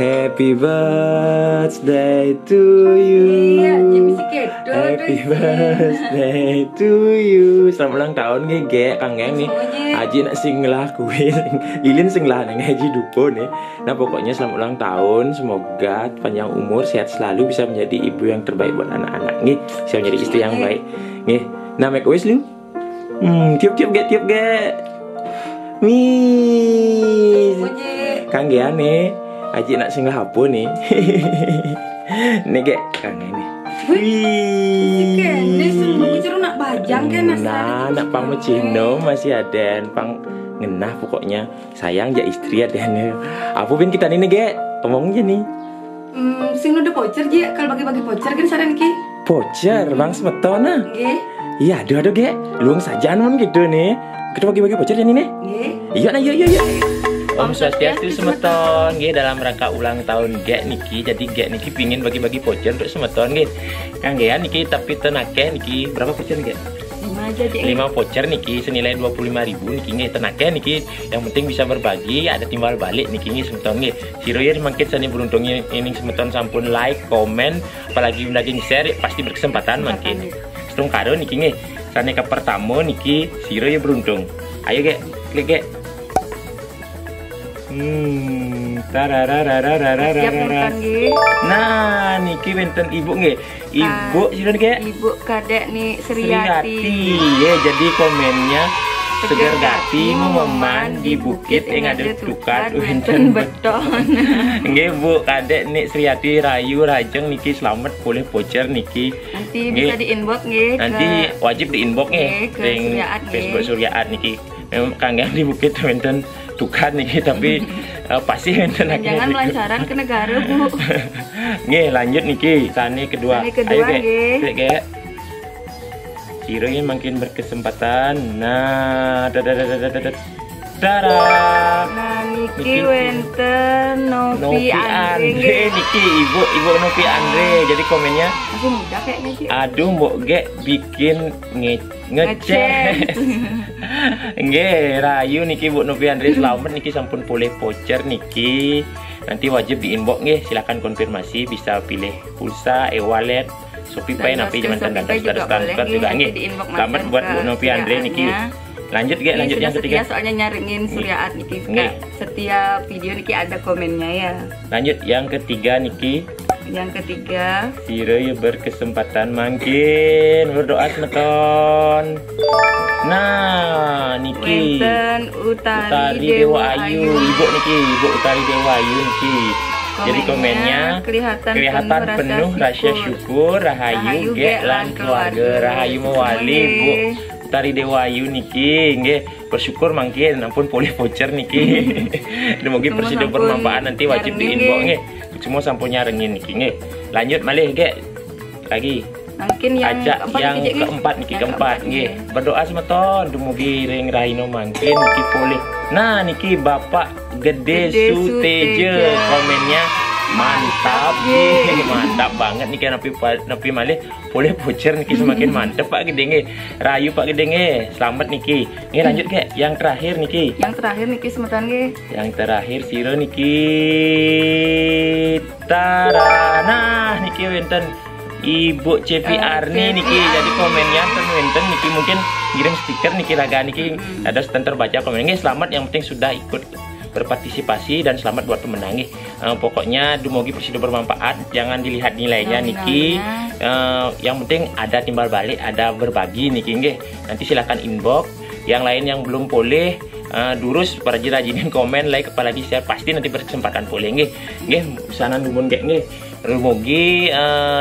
Happy birthday to you. Happy birthday to you. Selamat ulang tahun Gege, Kang Geng nih. Aji nak sing ngelakuin, Lilin sing lah neng Haji Dupo nih. Nah pokoknya selamat ulang tahun, semoga panjang umur, sehat selalu, bisa menjadi ibu yang terbaik buat anak-anak nih, bisa menjadi istri yang baik nih. Nah make wish lu. Tiup-tiup Ge. Kang Geng nih. Aji nak singgah apa nih? Nih Ge, Kang ini. Nak bajang kan nak pang mecino masih ada, pang ngenah pokoknya. Sayang ja istri ada nih. Apa pin kita nih Ge? Omongnya nih. Sing udah voucher je, kalau bagi-bagi voucher kan saran ki. Voucher, Bang Semetona. Nggih. Iya, aduh Ge. Luang saja mon gitu nih. Kita bagi-bagi voucher ya nih. Nggih. Iya nah, iya. Om Swastiastu Semeton, Ge, dalam rangka ulang tahun Ge niki, jadi Ge niki pingin bagi-bagi voucher untuk Semeton Ge. Kang Ge niki tapi tenake niki berapa voucher Ge? 5 aja Ge. 5 voucher niki senilai 25.000 niki Ge, tenake niki yang penting bisa berbagi, ada timbal balik niki Ge Semeton Ge. Siroyer makin sani beruntungnya ini Semeton sampun like, komen, apalagi lagi share pasti berkesempatan makin. Setung kado niki Ge. Sani ke pertama niki Siroyer beruntung. Ayo Ge, klik Ge. Nah, niki wenten ibu nggih. Ibu sinten Ge? Ibu kadek nih Sriati. Ya, jadi komennya seger gati mememan di bukit yang ada tukat wenten beton. Nggih Bu, kadek nih Sriati Rayu Rajeng niki selamat boleh voucher niki. Nanti bisa di inbox nggih. Nanti wajib di inbox nggih. Ring Facebook Suryaat niki. Memang kanggang di bukit wenten tukat nih, tapi pasti jangan melancaran ke negara Bu. Nggih, lanjut niki sani kedua. Ayo Ge. Ciro ini makin berkesempatan. Nah, Nah, niki wenten Novi Andre. Niki ibu Novi Andre. Jadi komennya masih muda kayaknya sih. Aduh, Mbok Ge bikin ngecek. Nggih, rayu niki Bu Novi Andre selamat niki sampun boleh voucher niki. Nanti wajib di inbox nggih, silakan konfirmasi, bisa pilih pulsa, e-wallet, Shopee Pay, nanti jangan transfer juga nggih. Selamat buat Bu Novi Andre niki. Lanjut Ge, lanjut yang ketiga. Soalnya nyaringin Suryaat niki. Setiap video niki ada komennya ya. Lanjut yang ketiga niki. Yang ketiga, Siroy berkesempatan makin berdoa Semeton. Nah, niki wenten Utari Dewa Ayu. Ibu niki, Ibu Utari Dewa Ayu niki. Jadi komennya kelihatan penuh rasa syukur, rahayu Ge lan keluarga, rahayu mewali Bu Utari Dewa Ayu niki nggih, bersyukur mangkin ampun boleh voucher niki. Semoga persido bermanfaat, nanti wajib di inbox nggih. Semua sampun nyarengin niki nggih. Lanjut malih Ge. Lagi. Mungkin yang keempat niki keempat nggih. Berdoa Semeton dumugi ring rahino mangkin niki boleh. Nah niki Bapak Gede Suteje komennya mantap nggih, mantap banget niki napi malih boleh voucher niki semakin mantep Pak Gede nggih. Rayu Pak Gede nggih, selamat niki. Nggih lanjut Ge, yang terakhir niki. Yang terakhir niki Semeton nggih. Yang terakhir Siro niki. Tara. Nah niki wenten Ibu Cepi Arni niki, jadi komennya wenten niki mungkin kirim stiker niki raga niki ada stand terbaca komennya. Selamat, yang penting sudah ikut berpartisipasi dan selamat buat pemenang nih. Pokoknya dumugi persido bermanfaat, jangan dilihat nilainya niki. Yang penting ada timbal balik, ada berbagi niki nggih. Nanti silahkan inbox. Yang lain yang belum boleh durus rajin-rajinin komen, like, apalagi share, pasti nanti berkesempatan boleh nggih. Nggih, sanan nuwun Ge nggih. Mugi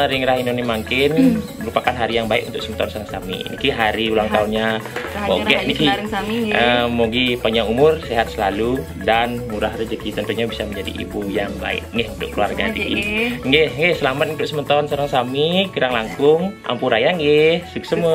ring rahino mangkin merupakan hari yang baik untuk Semeton sang sami. Niki hari ulang tahunnya Boge niki. Mugi panjang umur, sehat selalu dan murah rezeki, tentunya bisa menjadi ibu yang baik nggih untuk keluarga niki. Nggih, selamat untuk Semeton sareng sami kirang langkung ampuraya nggih. Sukses semua.